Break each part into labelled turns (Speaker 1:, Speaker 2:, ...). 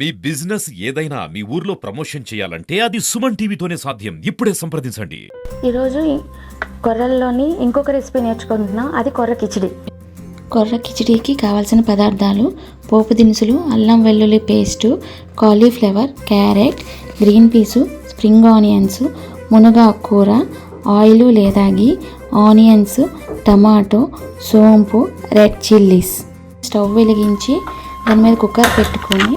Speaker 1: మీ business ఏదైనా మీ ఊర్లో promotion చేయాలంటే అది సుమన్ టీవీతోనే సాధ్యం. ఇప్పుడే సంప్రదించండి.
Speaker 2: ఈరోజు కొర్రల్లోని ఇంకొక రెసిపీ నేర్చుకుంటున్నాం, అది కొర్ర కిచిడి.
Speaker 3: కొర్ర కిచిడీకి కావాల్సిన పదార్థాలు: పోపు దినుసులు, అల్లం వెల్లుల్లి paste, cauliflower, carrot, green peas, spring onions, మునగాకు కూర, ఆయిల్ లేదా గీ, ఆనియన్స్, టమాటో, సోంపు, రెడ్ చిల్లీస్. స్టవ్ వెలిగించి దాని మీద కుక్కర్ పెట్టుకొని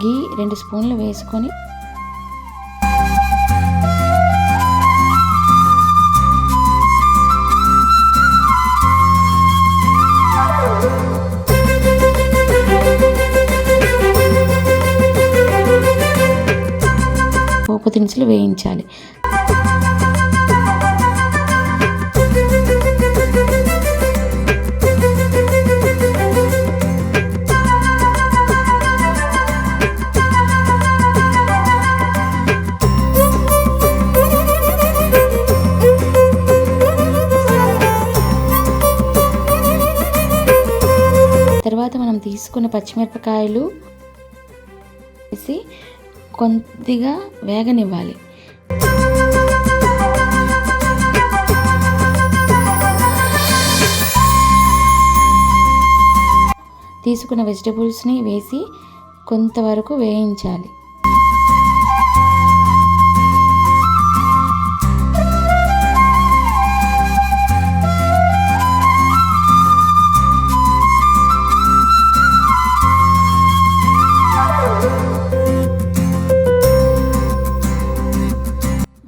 Speaker 3: గీ 2 స్పూన్లు వేసుకొని పోపు దినుసులు వేయించాలి. తర్వాత మనం తీసుకున్న పచ్చిమిరపకాయలు వేసి కొద్దిగా వేగనివ్వాలి. తీసుకున్న వెజిటబుల్స్ని వేసి కొంతవరకు వేయించాలి.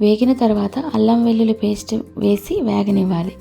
Speaker 3: వేగిన తర్వాత అల్లం వెల్లుల్లి పేస్ట్ వేసి వేగనివ్వాలి.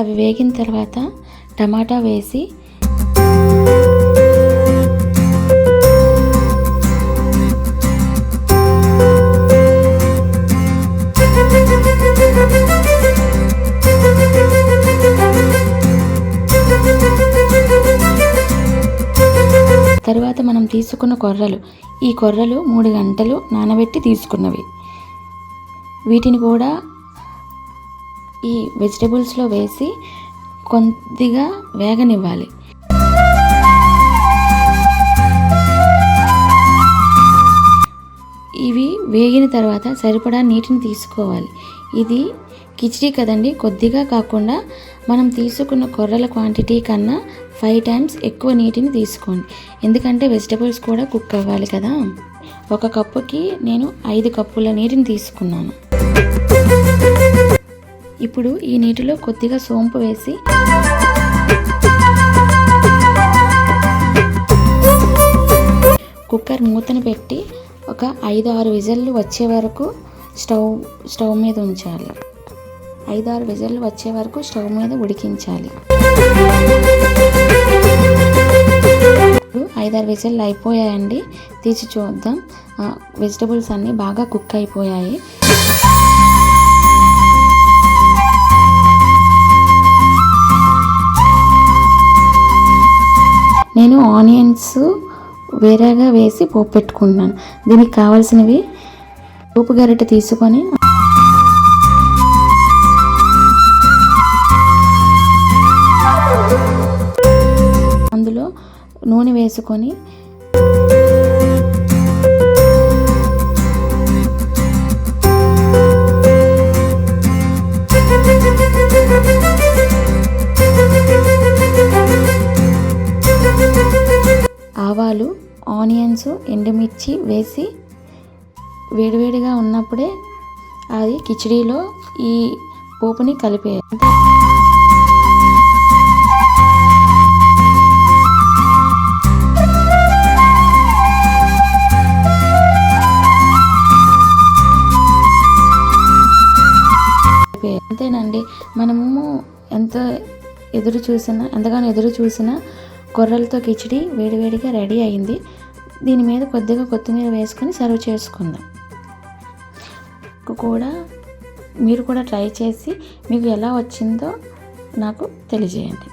Speaker 3: అవి వేగిన తర్వాత టమాటా వేసి తర్వాత మనం తీసుకున్న కొర్రలు, ఈ కొర్రలు 3 గంటలు నానబెట్టి తీసుకున్నవి, వీటిని కూడా ఈ వెజిటబుల్స్లో వేసి కొద్దిగా వేగనివ్వాలి. ఇవి వేగిన తర్వాత సరిపడా నీటిని తీసుకోవాలి. ఇది కిచిడి కదండి, కొద్దిగా కాకుండా మనం తీసుకున్న కొర్రల క్వాంటిటీ కన్నా 5 టైమ్స్ ఎక్కువ నీటిని తీసుకోండి, ఎందుకంటే వెజిటబుల్స్ కూడా కుక్ అవ్వాలి కదా. 1 కప్పుకి నేను 5 కప్పుల నీటిని తీసుకున్నాను. ఇప్పుడు ఈ నీటిలో కొద్దిగా సోంపు వేసి కుక్కర్ మూతను పెట్టి ఒక 5-6 విజిల్లు వచ్చే వరకు స్టవ్ మీద ఉంచాలి. 5-6 విజిల్లు వచ్చే వరకు స్టవ్ మీద ఉడికించాలి. 5-6 విజిల్లు అయిపోయాయండి, తీసి చూద్దాం. వెజిటబుల్స్ అన్నీ బాగా కుక్ అయిపోయాయి. నేను ఆనియన్స్ వేరేగా వేసి పోపు పెట్టుకుంటున్నాను. దీనికి కావాల్సినవి పోపు గరిటె తీసుకొని అందులో నూనె వేసుకొని ఆవాలు, ఆనియన్స్, ఎండుమిర్చి వేసి వేడివేడిగా ఉన్నప్పుడే అది కిచిడీలో ఈ పోపుని కలిపేయాలి. అంతేనండి. మనము ఎంతగానో ఎదురు చూసిన కొర్రలతో కిచిడి వేడివేడిగా రెడీ అయింది. దీని మీద కొద్దిగా కొత్తిమీర వేసుకొని సర్వ్ చేసుకుందాం. మీరు కూడా ట్రై చేసి మీకు ఎలా వచ్చిందో నాకు తెలియజేయండి.